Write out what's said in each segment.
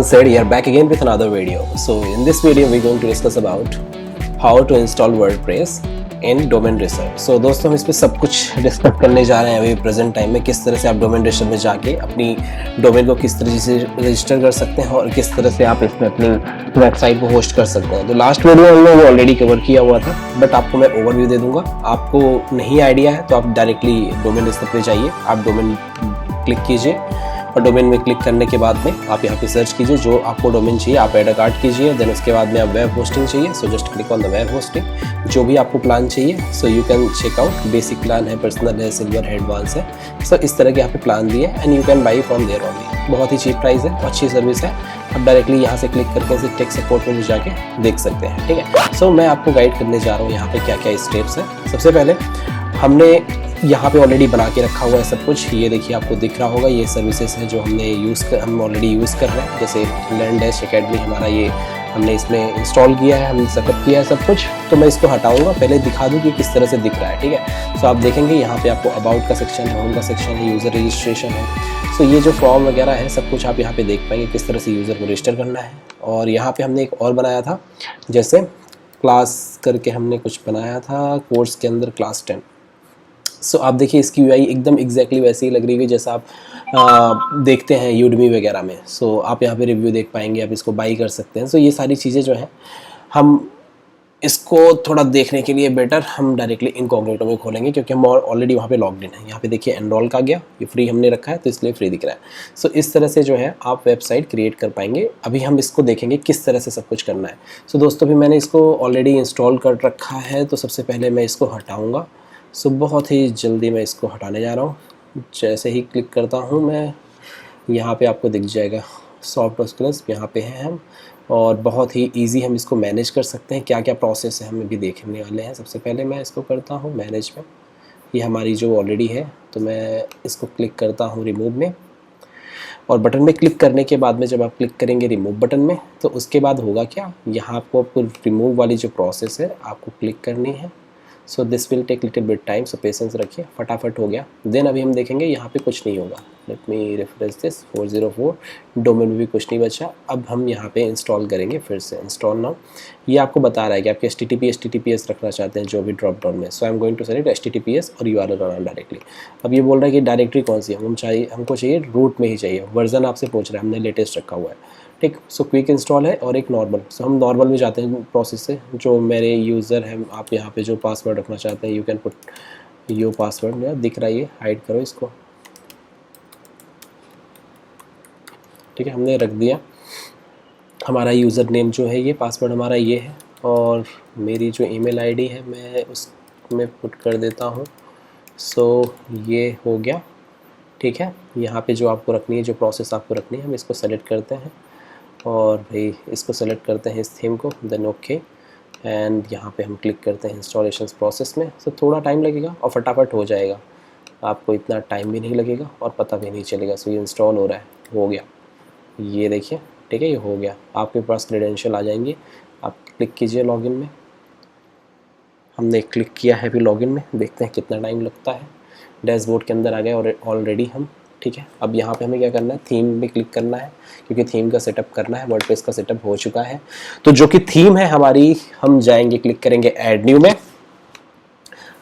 Said here back again with another video. So in this video we're going to discuss about how to install WordPress in Domain Racer. So दोस्तों हम इस पे सब कुछ discuss करने जा रहे हैं अभी प्रेजेंट टाइम में, किस तरह से आप डोमेन रजिस्टर में जाके अपनी डोमेन को किस तरह से रजिस्टर कर सकते हैं और किस तरह से आप इसमें अपनी वेबसाइट को होस्ट कर सकते हैं। तो लास्ट वीडियो हमने वो ऑलरेडी कवर किया हुआ था, बट आपको मैं ओवरव्यू दे दूंगा। आपको नहीं आइडिया है तो आप डायरेक्टली डोमेन रजिस्टर पे जाइए, आप डोमेन क्लिक कीजिए और डोमेन में क्लिक करने के बाद में आप यहाँ पे सर्च कीजिए जो आपको डोमेन चाहिए, आप ऐड अ कार्ट कीजिए। देन उसके बाद में आप वेब होस्टिंग चाहिए, so just click on the web hosting. जो भी आपको प्लान चाहिए so you can check out, basic plan है, पर्सनल है, सिल्वर है, एडवांस है। सो इस तरह के यहाँ पे प्लान दिए and you can buy from there only. बहुत ही चीप प्राइस है, अच्छी सर्विस है। आप डायरेक्टली यहाँ से क्लिक करके इसे टेक सपोर्ट में भी जाके देख सकते हैं, ठीक है। सो मैं आपको गाइड करने जा रहा हूँ यहाँ पे क्या क्या स्टेप्स है। सबसे पहले हमने यहाँ पे ऑलरेडी बना के रखा हुआ है सब कुछ। ये देखिए आपको दिख रहा होगा, ये सर्विसेज हैं जो हम ऑलरेडी यूज़ कर रहे हैं। जैसे लर्नडेश एकेडमी हमारा ये हमने इसमें इंस्टॉल किया है, हमने सेटअप किया है सब कुछ। तो मैं इसको हटाऊंगा, पहले दिखा दूँ कि किस तरह से दिख रहा है, ठीक है। सो आप देखेंगे यहाँ पे आपको अबाउट का सेक्शन है, होम का सेक्शन है, यूज़र रजिस्ट्रेशन है। सो ये जो फॉर्म वगैरह है सब कुछ आप यहाँ पे देख पाएंगे किस तरह से यूज़र को रजिस्टर करना है। और यहाँ पे हमने एक और बनाया था, जैसे क्लास करके हमने कुछ बनाया था कोर्स के अंदर, क्लास 10। सो आप देखिए इसकी यूआई एकदम एग्जैक्टली वैसी ही लग रही है जैसा आप देखते हैं यूडमी वगैरह में। सो आप यहाँ पे रिव्यू देख पाएंगे, आप इसको बाई कर सकते हैं। सो ये सारी चीज़ें जो हैं हम इसको थोड़ा देखने के लिए बेटर हम डायरेक्टली इनकॉग्निटो में खोलेंगे, क्योंकि हम ऑलरेडी वहाँ पे लॉग्ड इन है। यहाँ पे देखिए एनरोल का गया, ये फ्री हमने रखा है तो इसलिए फ्री दिख रहा है। सो इस तरह से जो है आप वेबसाइट क्रिएट कर पाएंगे। अभी हम इसको देखेंगे किस तरह से सब कुछ करना है। सो दोस्तों भी मैंने इसको ऑलरेडी इंस्टॉल कर रखा है, तो सबसे पहले मैं इसको हटाऊँगा। सो बहुत ही जल्दी मैं इसको हटाने जा रहा हूँ। जैसे ही क्लिक करता हूँ मैं, यहाँ पे आपको दिख जाएगा सॉफ्ट स्किल्स, यहाँ पे हैं हम। और बहुत ही इजी हम इसको मैनेज कर सकते हैं। क्या क्या प्रोसेस है हम भी देखने वाले हैं। सबसे पहले मैं इसको करता हूँ मैनेज में, ये हमारी जो ऑलरेडी है, तो मैं इसको क्लिक करता हूँ रिमूव में। और बटन में क्लिक करने के बाद में जब आप क्लिक करेंगे रिमूव बटन में, तो उसके बाद होगा क्या, यहाँ आपको रिमूव वाली जो प्रोसेस है आपको क्लिक करनी है। So this will take little bit time, so patience रखिए। फटाफट हो गया। देन अभी हम देखेंगे यहाँ पे कुछ नहीं होगा। Let me refresh this 404, domain में भी कुछ नहीं बचा। अब हम यहाँ पे इंस्टॉल करेंगे फिर से, इंस्टॉल नाउ। ये आपको बता रहा है कि आपके HTTPS रखना चाहते हैं जो भी ड्रॉप डाउन में। So I am going to select HTTPS और URL डायरेक्टली। अब ये बोल रहा है कि डायरेक्टरी कौन सी है, हमको चाहिए रूट में ही चाहिए। वर्जन आपसे पूछ रहा है, हमने लेटेस्ट रखा हुआ है, ठीक। सो क्विक इंस्टॉल है और एक नॉर्मल। सो हम नॉर्मल में जाते हैं प्रोसेस से। जो मेरे यूज़र हैं, आप यहाँ पे जो पासवर्ड रखना चाहते हैं, you can put your password. यार दिख रहा है, ये हाइड करो इसको, ठीक है। हमने रख दिया हमारा यूज़र नेम जो है, ये पासवर्ड हमारा ये है। और मेरी जो ईमेल आईडी है मैं उसमें पुट कर देता हूँ। सो ये हो गया, ठीक है। यहाँ पे जो आपको रखनी है, जो प्रोसेस आपको रखनी है, हम इसको सेलेक्ट करते हैं और भाई इसको सेलेक्ट करते हैं, इस थीम को। देन ओके, एंड यहाँ पे हम क्लिक करते हैं इंस्टॉलेशन प्रोसेस में। सो थोड़ा टाइम लगेगा और फटाफट हो जाएगा, आपको इतना टाइम भी नहीं लगेगा और पता भी नहीं चलेगा। सो ये इंस्टॉल हो रहा है, हो गया, ये देखिए, ठीक है, ये हो गया। आपके पास क्रेडेंशियल आ जाएंगे, आप क्लिक कीजिए लॉगिन में। हमने क्लिक किया है अभी लॉगिन में, देखते हैं कितना टाइम लगता है। डैशबोर्ड के अंदर आ गए और ऑलरेडी हम, ठीक है। अब यहाँ पे हमें क्या करना है, थीम में क्लिक करना है, क्योंकि थीम का सेटअप करना है। वर्डप्रेस का सेटअप हो चुका है, तो जो कि थीम है हमारी, हम जाएंगे, क्लिक करेंगे ऐड न्यू में।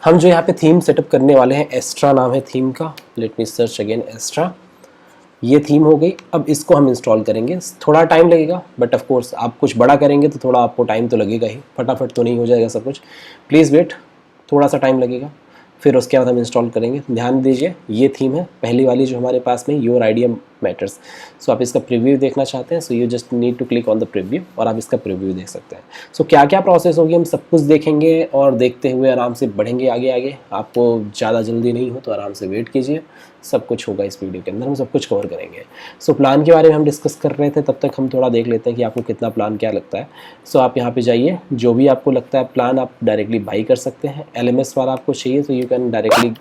हम जो यहाँ पे थीम सेटअप करने वाले हैं, एस्ट्रा नाम है थीम का। Let me search again Astra. ये थीम हो गई। अब इसको हम इंस्टॉल करेंगे, थोड़ा टाइम लगेगा, बट ऑफ कोर्स आप कुछ बड़ा करेंगे तो थोड़ा आपको टाइम तो लगेगा ही, फटाफट तो नहीं हो जाएगा सब कुछ। प्लीज़ वेट, थोड़ा सा टाइम लगेगा। फिर उसके बाद हम इंस्टॉल करेंगे। ध्यान दीजिए, ये थीम है पहली वाली जो हमारे पास में, योर आइडिया मैटर्स। सो आप इसका प्रीव्यू देखना चाहते हैं, so you just need to click on the preview और आप इसका प्रीव्यू देख सकते हैं। सो क्या क्या प्रोसेस होगी हम सब कुछ देखेंगे और देखते हुए आराम से बढ़ेंगे आगे आगे। आपको ज़्यादा जल्दी नहीं हो तो आराम से वेट कीजिए, सब कुछ होगा इस वीडियो के अंदर, हम सब कुछ कवर करेंगे। सो प्लान के बारे में हम डिस्कस कर रहे थे, तब तक हम थोड़ा देख लेते हैं कि आपको कितना प्लान क्या लगता है। सो आप यहाँ पे जाइए, जो भी आपको लगता है प्लान आप डायरेक्टली बाई कर सकते हैं। LMS वाला आपको चाहिए तो यू कैन डायरेक्टली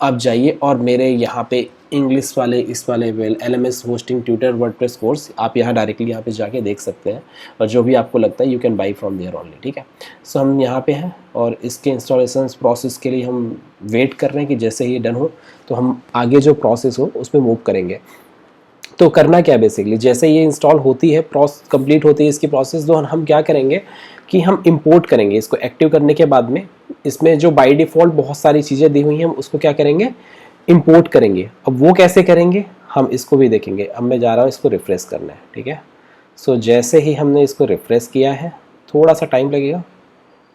आप जाइए और मेरे यहाँ पे इंग्लिश वाले, इस वाले LMS hosting tutor WordPress course, आप यहाँ डायरेक्टली यहाँ पे जाके देख सकते हैं। और जो भी आपको लगता है you can buy from there only, ठीक है। सो हम यहाँ पे हैं और इसके इंस्टॉलेशन प्रोसेस के लिए हम वेट कर रहे हैं कि जैसे ही डन हो तो हम आगे जो प्रोसेस हो उसमें मूव करेंगे। तो करना क्या बेसिकली, जैसे ये इंस्टॉल होती है, कंप्लीट होती है इसकी प्रोसेस, तो हम क्या करेंगे कि हम इंपोर्ट करेंगे इसको। एक्टिव करने के बाद में इसमें जो बाय डिफ़ॉल्ट बहुत सारी चीज़ें दी हुई हैं, हम उसको क्या करेंगे, इंपोर्ट करेंगे। अब वो कैसे करेंगे हम इसको भी देखेंगे। अब मैं जा रहा हूँ इसको रिफ्रेश करना है, ठीक है। सो जैसे ही हमने इसको रिफ्रेश किया है, थोड़ा सा टाइम लगेगा,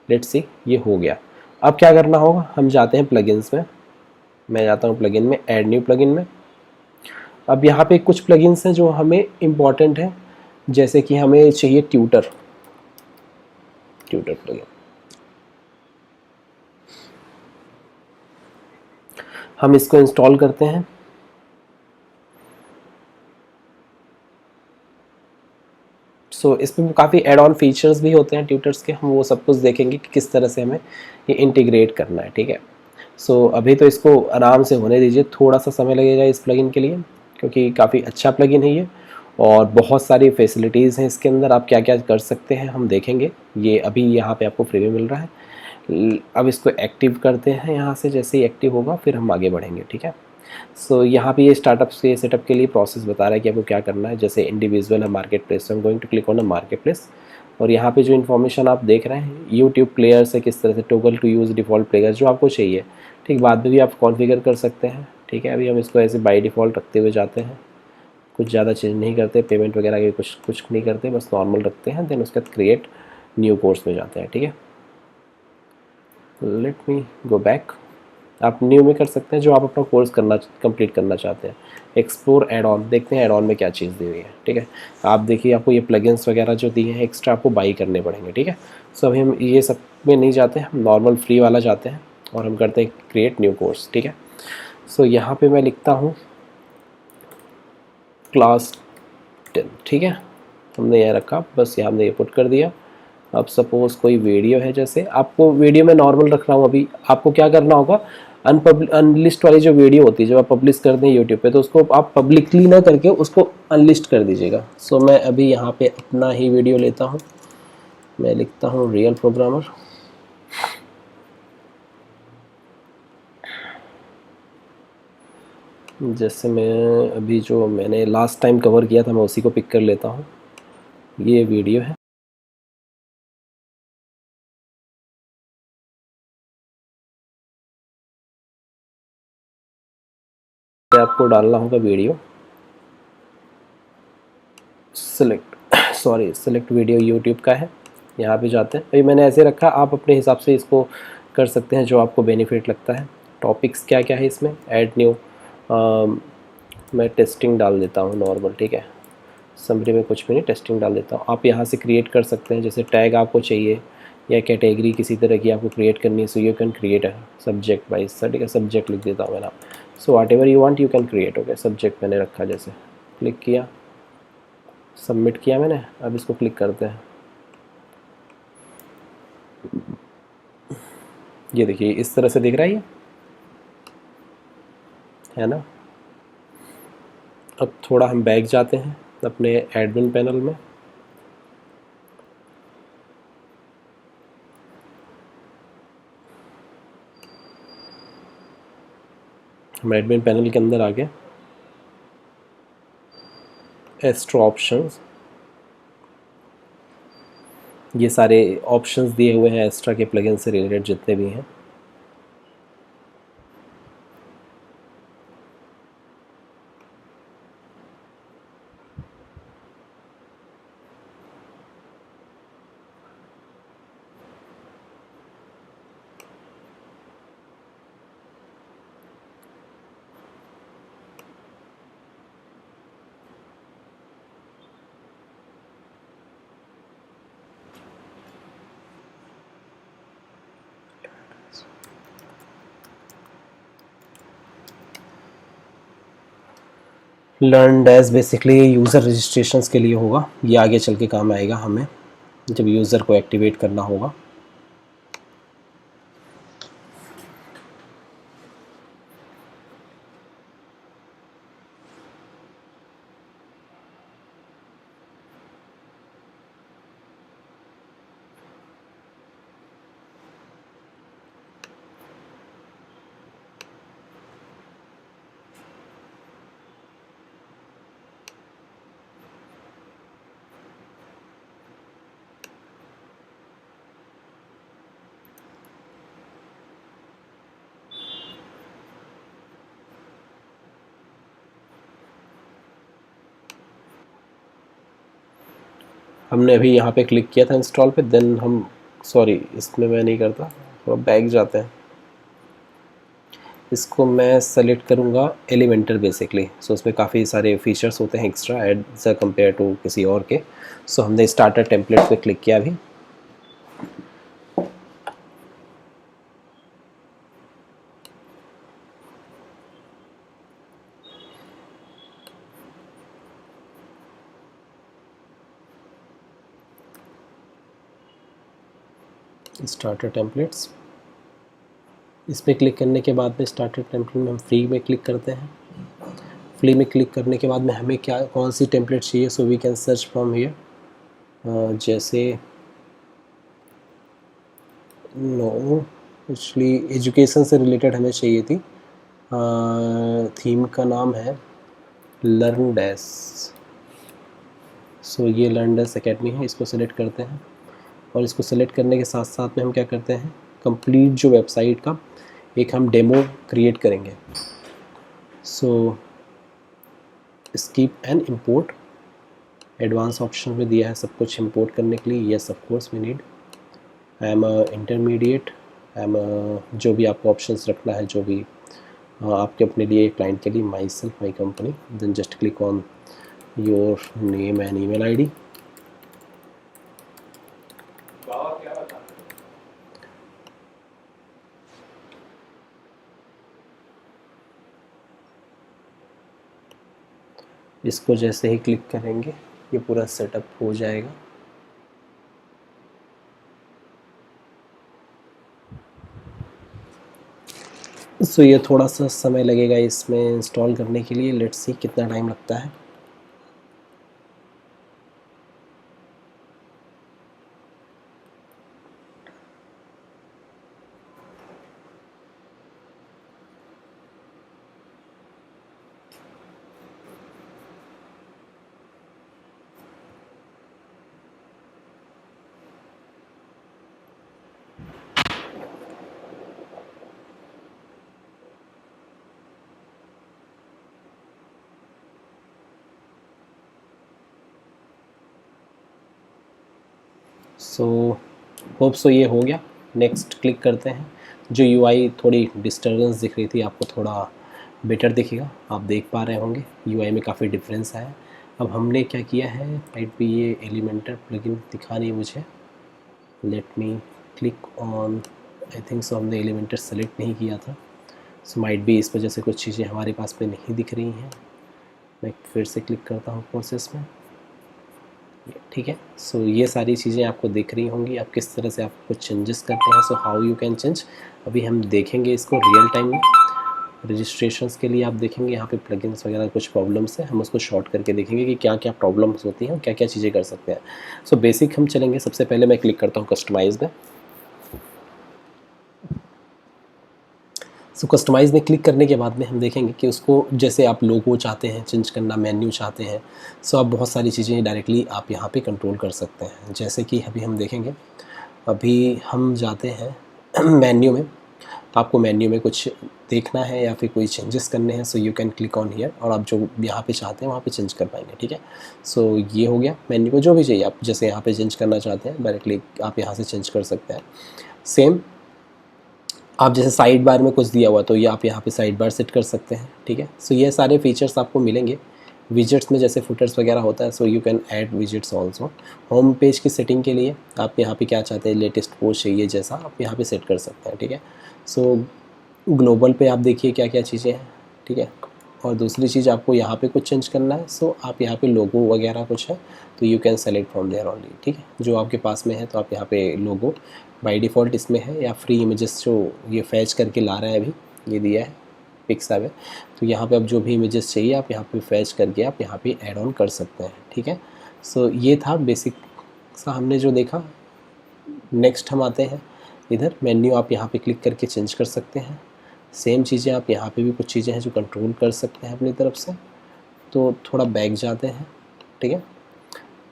लेट्स सी, ये हो गया। अब क्या करना होगा, हम जाते हैं प्लगइन्स में, मैं जाता हूँ प्लगइन में, ऐड न्यू प्लगइन में। अब यहाँ पे कुछ प्लगइन्स हैं जो हमें इम्पॉर्टेंट है, जैसे कि हमें चाहिए ट्यूटर प्लगइन। हम इसको इंस्टॉल करते हैं। सो इसमें काफ़ी एड ऑन फीचर्स भी होते हैं ट्यूटर्स के, हम वो सब कुछ देखेंगे कि किस तरह से हमें ये इंटीग्रेट करना है, ठीक है। सो अभी तो इसको आराम से होने दीजिए, थोड़ा सा समय लगेगा इस प्लगइन के लिए, क्योंकि काफ़ी अच्छा प्लगइन है ये, और बहुत सारी फैसिलिटीज़ हैं इसके अंदर। आप क्या क्या कर सकते हैं हम देखेंगे। ये अभी यहाँ पे आपको फ्री में मिल रहा है। अब इसको एक्टिव करते हैं यहाँ से, जैसे ही एक्टिव होगा फिर हम आगे बढ़ेंगे, ठीक है। सो यहाँ पे ये स्टार्टअप्स के सेटअप के लिए प्रोसेस बता रहा है कि आपको क्या करना है। जैसे इंडिविजुअल है मार्केट प्लेस, तो हम going to click on a marketplace, और यहाँ पे जो इन्फॉर्मेशन आप देख रहे हैं, यूट्यूब प्लेयर से किस तरह से toggle to use default player जो आपको चाहिए, ठीक, बाद में भी आप कॉन्फ़िगर कर सकते हैं, ठीक है। अभी हम इसको ऐसे बाय डिफ़ॉल्ट रखते हुए जाते हैं, कुछ ज़्यादा चेंज नहीं करते, पेमेंट वगैरह के कुछ नहीं करते, बस नॉर्मल रखते हैं। देन उसके बाद क्रिएट न्यू कोर्स में जाते हैं, ठीक है। Let me go back. आप न्यू में कर सकते हैं जो आप अपना कोर्स कंप्लीट करना चाहते हैं। एक्सप्लोर एड ऑन, देखते हैं एड ऑन में क्या चीज़ दी हुई है, ठीक है। आप देखिए, आपको ये प्लगइन्स वगैरह जो दिए हैं एक्स्ट्रा, आपको बाई करने पड़ेंगे, ठीक है। सो अभी हम ये सब में नहीं जाते हैं, हम नॉर्मल फ्री वाला जाते हैं और हम करते हैं क्रिएट न्यू कोर्स, ठीक है। सो यहाँ पे मैं लिखता हूँ क्लास 10, ठीक है। हमने यह रखा, बस यहाँ हमने ये पुट कर दिया। अब सपोज़ कोई वीडियो है, जैसे आपको वीडियो में नॉर्मल रख रहा हूँ, अभी आपको क्या करना होगा, अनलिस्ट वाली जो वीडियो होती है जब आप पब्लिश करते हैं यूट्यूब पे, तो उसको आप पब्लिकली ना करके उसको अनलिस्ट कर दीजिएगा। सो मैं अभी यहाँ पे अपना ही वीडियो लेता हूँ, मैं लिखता हूँ रियल प्रोग्रामर। जैसे मैं अभी जो मैंने लास्ट टाइम कवर किया था, मैं उसी को पिक कर लेता हूँ। ये वीडियो है, आपको डालना होगा वीडियो, सेलेक्ट वीडियो यूट्यूब का है, यहाँ पे जाते हैं। अभी मैंने ऐसे रखा, आप अपने हिसाब से इसको कर सकते हैं जो आपको बेनिफिट लगता है। टॉपिक्स क्या क्या है इसमें, ऐड न्यू, मैं टेस्टिंग डाल देता हूँ नॉर्मल, ठीक है। समरी में कुछ भी नहीं, टेस्टिंग डाल देता हूँ। आप यहाँ से क्रिएट कर सकते हैं, जैसे टैग आपको चाहिए या कैटेगरी किसी तरह की आपको क्रिएट करनी है, सो यू कैन क्रिएट है सब्जेक्ट वाइज, सर, ठीक है। सब्जेक्ट लिख देता हूँ मैं ना, so whatever you want you can create, okay. Subject मैंने रखा, जैसे क्लिक किया, सबमिट किया मैंने। अब इसको क्लिक करते हैं, ये देखिए इस तरह से दिख रहा है ना। अब थोड़ा हम बैक जाते हैं अपने एडमिन पैनल में, हम एडमिन पैनल के अंदर आ गए। एक्स्ट्रा ऑप्शंस, ये सारे ऑप्शंस दिए हुए हैं एक्स्ट्रा के प्लगइन से रिलेटेड जितने भी हैं। Learn dash basically user registrations के लिए होगा, ये आगे चल के काम आएगा हमें जब यूज़र को एक्टिवेट करना होगा। हमने अभी यहाँ पे क्लिक किया था इंस्टॉल पे, देन हम सॉरी इसमें मैं नहीं करता, थोड़ा बैक जाते हैं। इसको मैं सेलेक्ट करूँगा एलिमेंटर बेसिकली। सो उसमें काफ़ी सारे फीचर्स होते हैं एक्स्ट्रा एज कंपेयर टू किसी और के। सो हमने स्टार्टर टेम्पलेट पे क्लिक किया अभी। स्टार्टर टेम्पलेट्स, इस पर क्लिक करने के बाद में स्टार्टर टेम्पलेट में हम फ्री में क्लिक करते हैं। फ्री में क्लिक करने के बाद में हमें क्या कौन सी टेम्पलेट चाहिए, so we can search from here. जैसे नो एक्चुअली एजुकेशन से रिलेटेड हमें चाहिए थी। थीम का नाम है लर्न डैश। सो ये लर्न डैश एकेडमी है, इसको सेलेक्ट करते हैं। और इसको सेलेक्ट करने के साथ साथ में हम क्या करते हैं, कंप्लीट जो वेबसाइट का एक हम डेमो क्रिएट करेंगे। So skip and import, advance option में दिया है सब कुछ इंपोर्ट करने के लिए। Yes of course we need. I am intermediate, I am जो भी आपको ऑप्शंस रखना है, जो भी आपके अपने लिए क्लाइंट के लिए, myself my company, then just click on your name and email ID. इसको जैसे ही क्लिक करेंगे ये पूरा सेटअप हो जाएगा। सो ये थोड़ा सा समय लगेगा इसमें इंस्टॉल करने के लिए। लेट्स सी कितना टाइम लगता है। सो होप सो ये हो गया। नेक्स्ट क्लिक करते हैं। जो यूआई थोड़ी डिस्टर्बेंस दिख रही थी आपको थोड़ा बेटर दिखेगा, आप देख पा रहे होंगे यूआई में काफ़ी डिफरेंस है। अब हमने क्या किया है, राइट पे ये एलिमेंटर प्लगइन दिखा नहीं मुझे। Let me click on, I think सो हमने एलिमेंटर सेलेक्ट नहीं किया था। सो माइट बी इस वजह से कुछ चीज़ें हमारे पास पे नहीं दिख रही हैं। मैं फिर से क्लिक करता हूँ प्रोसेस में, ठीक है। सो ये सारी चीज़ें आपको दिख रही होंगी, आप किस तरह से आप कुछ चेंजेस करते हैं। So how you can change, अभी हम देखेंगे इसको रियल टाइम में। रजिस्ट्रेशंस के लिए आप देखेंगे यहाँ पे प्लगइन्स वगैरह कुछ प्रॉब्लम्स है, हम उसको शॉर्ट करके देखेंगे कि क्या क्या प्रॉब्लम्स होती हैं, क्या क्या चीज़ें कर सकते हैं। सो बेसिक हम चलेंगे। सबसे पहले मैं क्लिक करता हूँ कस्टमाइज़ में। सो कस्टमाइज़ में क्लिक करने के बाद में हम देखेंगे कि उसको जैसे आप लोगो चाहते हैं चेंज करना, मेन्यू चाहते हैं, सो आप बहुत सारी चीज़ें डायरेक्टली आप यहाँ पे कंट्रोल कर सकते हैं। जैसे कि अभी हम देखेंगे, अभी हम जाते हैं मेन्यू में। आपको मेन्यू में कुछ देखना है या फिर कोई चेंजेस करने हैं, so you can click on here और आप जो यहाँ पे चाहते हैं वहाँ पे चेंज कर पाएंगे, ठीक है। सो ये हो गया मेन्यू को जो भी चाहिए आप, जैसे यहाँ पे चेंज करना चाहते हैं डायरेक्टली आप यहाँ से चेंज कर सकते हैं। सेम आप जैसे साइड बार में कुछ दिया हुआ तो ये आप यहाँ पे साइड बार सेट कर सकते हैं, ठीक है। सो ये सारे फीचर्स आपको मिलेंगे विजेट्स में, जैसे फुटर्स वगैरह होता है। So you can add widgets also. Home page की सेटिंग के लिए आप यहाँ पे क्या चाहते हैं, लेटेस्ट पोस्ट चाहिए जैसा आप यहाँ पे सेट कर सकते हैं, ठीक है। सो ग्लोबल पे आप देखिए क्या क्या चीज़ें हैं, ठीक है। और दूसरी चीज़ आपको यहाँ पे कुछ चेंज करना है, सो आप यहाँ पे लोगो वगैरह कुछ है तो you can select from there only, ठीक है। जो आपके पास में है तो आप यहाँ पे लोगो बाय डिफ़ॉल्ट इसमें है, या फ्री इमेजेस जो ये फैच करके ला रहा है अभी ये दिया है पिक्सा में, तो यहाँ पे अब जो भी इमेजेस चाहिए आप यहाँ पे फैच करके आप यहाँ पे ऐड ऑन कर सकते हैं, ठीक है। सो ये था बेसिक सा हमने जो देखा। नेक्स्ट हम आते हैं इधर मेन्यू, आप यहाँ पे क्लिक करके चेंज कर सकते हैं। सेम चीज़ें आप यहाँ पे भी कुछ चीज़ें हैं जो कंट्रोल कर सकते हैं अपनी तरफ से। तो थोड़ा बैक जाते हैं, ठीक है।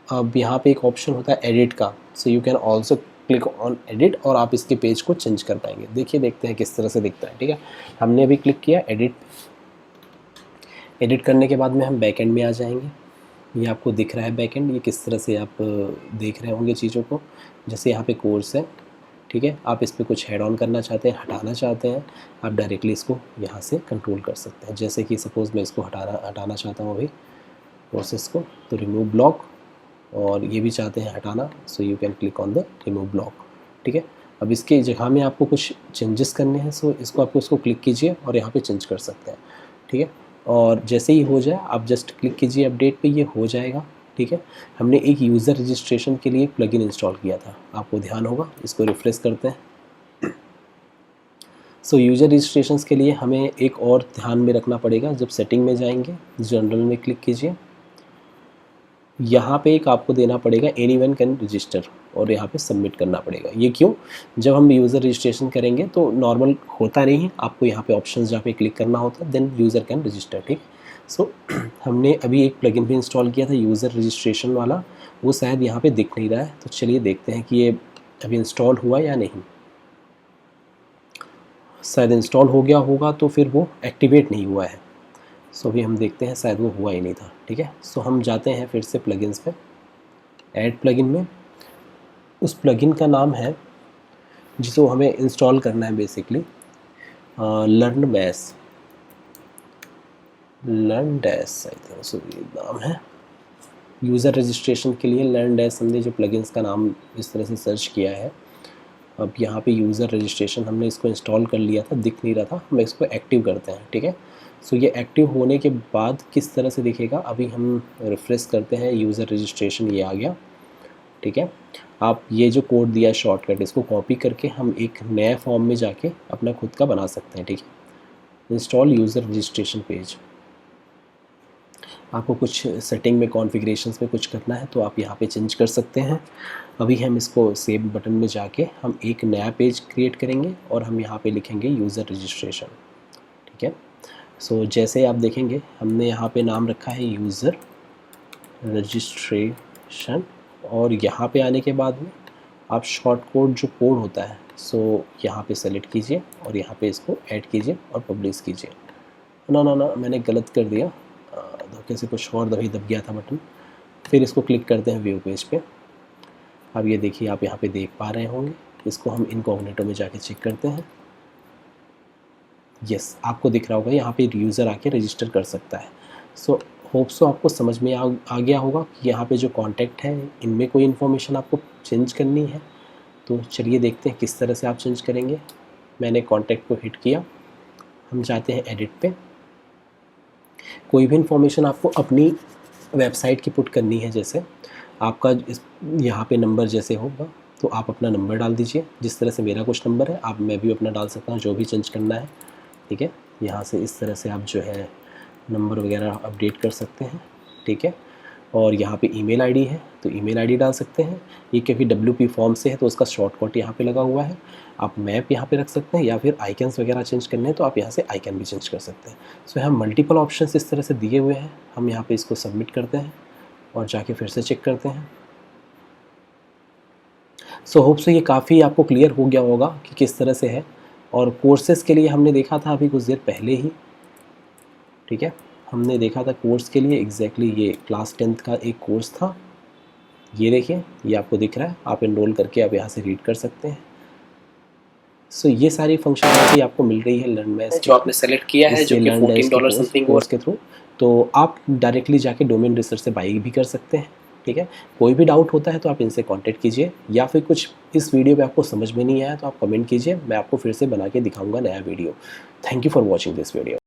अब यहाँ पे एक ऑप्शन होता है एडिट का, सो you can also click on edit और आप इसके पेज को चेंज कर पाएंगे। देखिए देखते हैं किस तरह से दिखता है, ठीक है। हमने अभी क्लिक किया एडिट। एडिट करने के बाद में हम बैक एंड में आ जाएंगे। ये आपको दिख रहा है बैकएंड, ये किस तरह से आप देख रहे होंगे चीज़ों को। जैसे यहाँ पे कोर्स है, ठीक है, आप इस पर कुछ हेड ऑन करना चाहते हैं, हटाना चाहते हैं, आप डायरेक्टली इसको यहाँ से कंट्रोल कर सकते हैं। जैसे कि सपोज़ मैं इसको हटाना चाहता हूँ अभी कोर्सेस को, तो रिमूव ब्लॉक, और ये भी चाहते हैं हटाना, सो you can click on the remove block, ठीक है। अब इसके जगह में आपको कुछ चेंजेस करने हैं, सो इसको क्लिक कीजिए और यहाँ पे चेंज कर सकते हैं, ठीक है। और जैसे ही हो जाए आप जस्ट क्लिक कीजिए अपडेट पे, ये हो जाएगा, ठीक है। हमने एक यूज़र रजिस्ट्रेशन के लिए प्लगइन इंस्टॉल किया था, आपको ध्यान होगा। इसको रिफ्रेश करते हैं। सो यूज़र रजिस्ट्रेशन के लिए हमें एक और ध्यान में रखना पड़ेगा। जब सेटिंग में जाएंगे, जनरल में क्लिक कीजिए, यहाँ पे एक आपको देना पड़ेगा एनीवन कैन रजिस्टर, और यहाँ पे सबमिट करना पड़ेगा। ये क्यों? जब हम यूज़र रजिस्ट्रेशन करेंगे तो नॉर्मल होता नहीं है, आपको यहाँ पे ऑप्शंस जहाँ पे क्लिक करना होता है, देन यूज़र कैन रजिस्टर, ठीक। सो हमने अभी एक प्लगइन भी इंस्टॉल किया था यूज़र रजिस्ट्रेशन वाला, वो शायद यहाँ पे दिख नहीं रहा है, तो चलिए देखते हैं कि ये अभी इंस्टॉल हुआ या नहीं। शायद इंस्टॉल हो गया होगा, तो फिर वो एक्टिवेट नहीं हुआ है। सो अभी हम देखते हैं, शायद वो हुआ ही नहीं था, ठीक है। सो हम जाते हैं फिर से प्लगइन्स पे, ऐड प्लगइन में। उस प्लगइन का नाम है जिसको हमें इंस्टॉल करना है basically, learn dash I think, so ये नाम है। यूज़र रजिस्ट्रेशन के लिए लर्न डैश हमने जो प्लगइन्स का नाम इस तरह से सर्च किया है। अब यहाँ पे यूज़र रजिस्ट्रेशन हमने इसको इंस्टॉल कर लिया था, दिख नहीं रहा था, हम इसको एक्टिव करते हैं, ठीक है। सो ये एक्टिव होने के बाद किस तरह से दिखेगा, अभी हम रिफ्रेश करते हैं, यूज़र रजिस्ट्रेशन ये आ गया, ठीक है। आप ये जो कोड दिया है शॉर्टकट, इसको कॉपी करके हम एक नया फॉर्म में जाके अपना खुद का बना सकते हैं, ठीक है। इंस्टॉल यूज़र रजिस्ट्रेशन पेज, आपको कुछ सेटिंग में कॉन्फ़िगरेशंस में कुछ करना है तो आप यहाँ पे चेंज कर सकते हैं। अभी हम इसको सेव बटन में जाके हम एक नया पेज क्रिएट करेंगे और हम यहाँ पे लिखेंगे यूज़र रजिस्ट्रेशन, ठीक है। सो जैसे आप देखेंगे हमने यहाँ पे नाम रखा है यूज़र रजिस्ट्रेशन, और यहाँ पे आने के बाद में आप शॉर्ट कोड जो कोड होता है, सो यहाँ पे सेलेक्ट कीजिए और यहाँ पे इसको ऐड कीजिए और पब्लिश कीजिए। ना मैंने गलत कर दिया, धोखे से कुछ और दब गया था बटन। फिर इसको क्लिक करते हैं व्यू पेज पे। अब ये देखिए, आप यहाँ पे देख पा रहे होंगे, इसको हम इनकॉग्निटो में जाके चेक करते हैं। यस, आपको दिख रहा होगा यहाँ पे यूज़र आके रजिस्टर कर सकता है। सो होप सो आपको समझ में आ गया होगा कि यहाँ पे जो कॉन्टैक्ट है इनमें कोई इन्फॉर्मेशन आपको चेंज करनी है। तो चलिए देखते हैं किस तरह से आप चेंज करेंगे। मैंने कॉन्टैक्ट को हिट किया, हम जाते हैं एडिट पे। कोई भी इन्फॉर्मेशन आपको अपनी वेबसाइट की पुट करनी है, जैसे आपका यहाँ पे नंबर जैसे होगा तो आप अपना नंबर डाल दीजिए। जिस तरह से मेरा कुछ नंबर है, मैं भी अपना डाल सकता हूँ, जो भी चेंज करना है, ठीक है। यहाँ से इस तरह से आप जो है नंबर वगैरह अपडेट कर सकते हैं, ठीक है। और यहाँ पे ईमेल आईडी है तो ईमेल आईडी डाल सकते हैं। ये क्योंकि WP फॉर्म से है तो उसका शॉर्टकट यहाँ पे लगा हुआ है। आप मैप यहाँ पे रख सकते हैं, या फिर आइकन्स वगैरह चेंज करने हैं तो आप यहाँ से आइकन भी चेंज कर सकते हैं। सो यहाँ मल्टीपल ऑप्शंस इस तरह से दिए हुए हैं। हम यहाँ पे इसको सबमिट करते हैं और जाके फिर से चेक करते हैं। सो होप सो ये काफ़ी आपको क्लियर हो गया होगा कि किस तरह से है। और कोर्सेज़ के लिए हमने देखा था अभी कुछ देर पहले ही, ठीक है। हमने देखा था कोर्स के लिए एग्जैक्टली ये क्लास 10th का एक कोर्स था। ये देखिए, ये आपको दिख रहा है, आप एनरोल करके आप यहाँ से रीड कर सकते हैं। सो ये सारी फंक्शनलिटी आपको मिल रही है लर्नमैस जो आपने सेलेक्ट किया है, जो कि $14 समथिंग कोर्स के थ्रू। तो आप डायरेक्टली जाके डोमेन रिसर्च से बाई भी कर सकते हैं, ठीक है। कोई भी डाउट होता है तो आप इनसे कांटेक्ट कीजिए, या फिर कुछ इस वीडियो पे आपको समझ में नहीं आया तो आप कमेंट कीजिए, मैं आपको फिर से बना के दिखाऊंगा नया video. Thank you for watching this video.